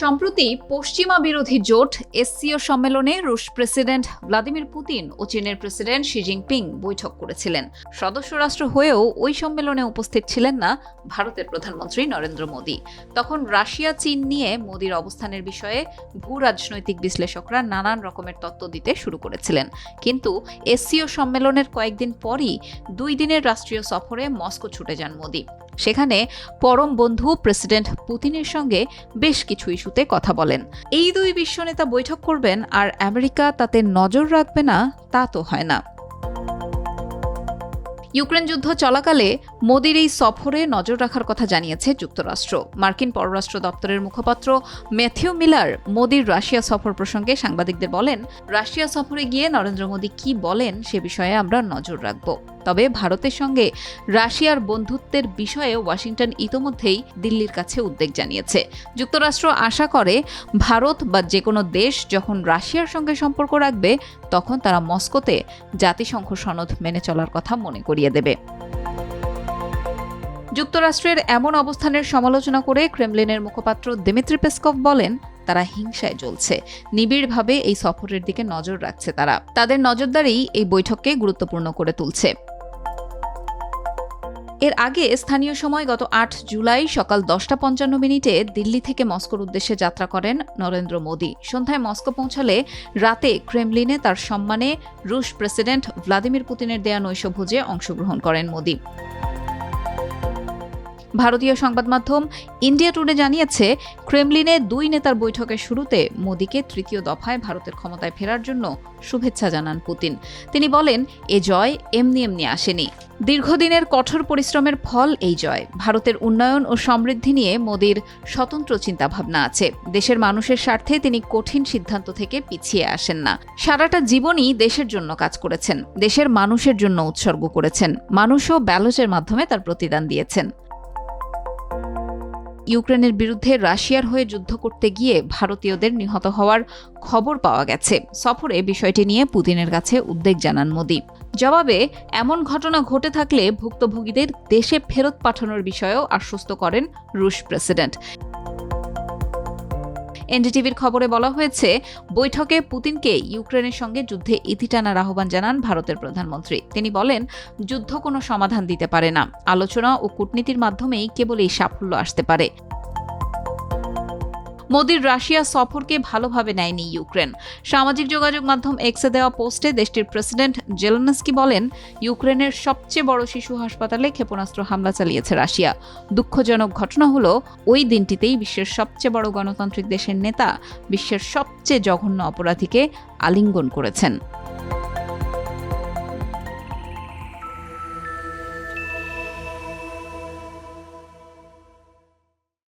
সম্প্রতি পশ্চিমা বিরোধী জোট এসসিও সম্মেলনে রুশ প্রেসিডেন্ট ভ্লাদিমির পুতিন ও চীনের প্রেসিডেন্ট শি জিনপিং বৈঠক করেছিলেন। সদস্য রাষ্ট্র হয়েও ওই সম্মেলনে উপস্থিত ছিলেন না ভারতের প্রধানমন্ত্রী নরেন্দ্র মোদি। তখন রাশিয়া চীন নিয়ে মোদির অবস্থানের বিষয়ে ভূ রাজনৈতিক বিশ্লেষকরা নানান রকমের তত্ত্ব দিতে শুরু করেছিলেন। কিন্তু এসসিও সম্মেলনের কয়েকদিন পরই 2 দিনের রাষ্ট্রীয় সফরে মস্কো ছুটে যান মোদি। সেখানে পরম বন্ধু প্রেসিডেন্ট পুতিনের সঙ্গে বেশ কিছু ইস্যুতে কথা বলেন। এই 2 বিশ্বনেতা বৈঠক করবেন আর আমেরিকা তাতে নজর রাখবে না, তা তো হয় না। ইউক্রেন যুদ্ধ চলাকালে মোদির এই সফরে নজর রাখার কথা জানিয়েছে যুক্তরাষ্ট্র। মার্কিন পররাষ্ট্র দপ্তরের মুখপাত্র ম্যাথিউ মিলার মোদির রাশিয়া সফর প্রসঙ্গে সাংবাদিকদের বলেন, রাশিয়া সফরে গিয়ে নরেন্দ্র মোদি কি বলেন সে বিষয়ে আমরা নজর রাখব। তবে ভারতের সঙ্গে রাশিয়ার বন্ধুত্বের বিষয়ে ওয়াশিংটন ইতোমধ্যেই দিল্লির কাছে উদ্বেগ জানিয়েছে। যুক্তরাষ্ট্র আশা করে ভারত বা যে কোনো দেশ যখন রাশিয়ার সঙ্গে সম্পর্ক রাখবে তখন তারা মস্কোতে জাতিসংঘ সনদ মেনে চলার কথা মনে করিয়ে দেবে। যুক্তরাষ্ট্রের এমন অবস্থানের সমালোচনা করে ক্রেমলিনের মুখপাত্র দিমিত্রি পেসকভ বলেন, তারা হিংসায় জ্বলছে। নিবিড়ভাবে এই সফরের দিকে নজর রাখছে তারা। তাদের নজরদারি এই বৈঠককে গুরুত্বপূর্ণ করে তুলছে। এর আগে স্থানীয় সময় গত 8 জুলাই সকাল 10:55 দিল্লি থেকে মস্কোর উদ্দেশ্যে যাত্রা করেন নরেন্দ্র মোদি। সন্ধ্যায় মস্কো পৌঁছালে রাতে ক্রেমলিনে তার সম্মানে রুশ প্রেসিডেন্ট ভ্লাদিমির পুতিনের দেয়া নৈশভোজে অংশগ্রহণ করেন মোদি। ভারতীয় সংবাদ মাধ্যম ইন্ডিয়া টুডে জানিয়েছে, ক্রেমলিনে 2 নেতার বৈঠকের শুরুতে মোদিকে 3য় দফায় ভারতের ক্ষমতায় ফেরার জন্য শুভেচ্ছা জানান পুতিন। তিনি বলেন, এ জয় এমনি এমনি আসেনি। দীর্ঘদিনের কঠোর পরিশ্রমের ফল এই জয়। ভারতের উন্নয়ন ও সমৃদ্ধি নিয়ে মোদির স্বতন্ত্র চিন্তাভাবনা আছে। দেশের মানুষের স্বার্থে তিনি কঠিন সিদ্ধান্ত থেকে পিছিয়ে আসেন না। সারাটা জীবনই দেশের জন্য কাজ করেছেন, দেশের মানুষের জন্য উৎসর্গ করেছেন। মানুষও ব্যালটের মাধ্যমে তার প্রতিদান দিয়েছেন। ইউক্রেনের বিরুদ্ধে রাশিয়ার হয়ে যুদ্ধ করতে গিয়ে ভারতীয়দের নিহত হওয়ার খবর পাওয়া গেছে। সফরে বিষয়টি নিয়ে পুতিনের কাছে উদ্বেগ জানান মোদি। জবাবে এমন ঘটনা ঘটে থাকলে ভুক্তভোগীদের দেশে ফেরত পাঠানোর বিষয়েও আশ্বস্ত করেন রুশ প্রেসিডেন্ট। এনডিটিভির খবরে বলা হয়েছে, বৈঠকে পুতিনকে ইউক্রেনের সঙ্গে যুদ্ধে ইতি টানার আহ্বান জানান ভারতের প্রধানমন্ত্রী। তিনি বলেন, যুদ্ধ কোনো সমাধান দিতে পারে না, আলোচনা ও কূটনীতির মাধ্যমেই কেবল এই সাফল্য আসতে পারে। মোদির রাশিয়া সফরকে ভালোভাবে নেয়নি ইউক্রেন। সামাজিক যোগাযোগ মাধ্যম এক্সে দেওয়া পোস্টে দেশটির প্রেসিডেন্ট জেলেনস্কি বলেন, ইউক্রেনের সবচেয়ে বড় শিশু হাসপাতালে ক্ষেপণাস্ত্র হামলা চালিয়েছে রাশিয়া। দুঃখজনক ঘটনা হলো, ওই দিনটিতেই বিশ্বের সবচেয়ে বড় গণতান্ত্রিক দেশের নেতা বিশ্বের সবচেয়ে জঘন্য অপরাধীকে আলিঙ্গন করেছেন।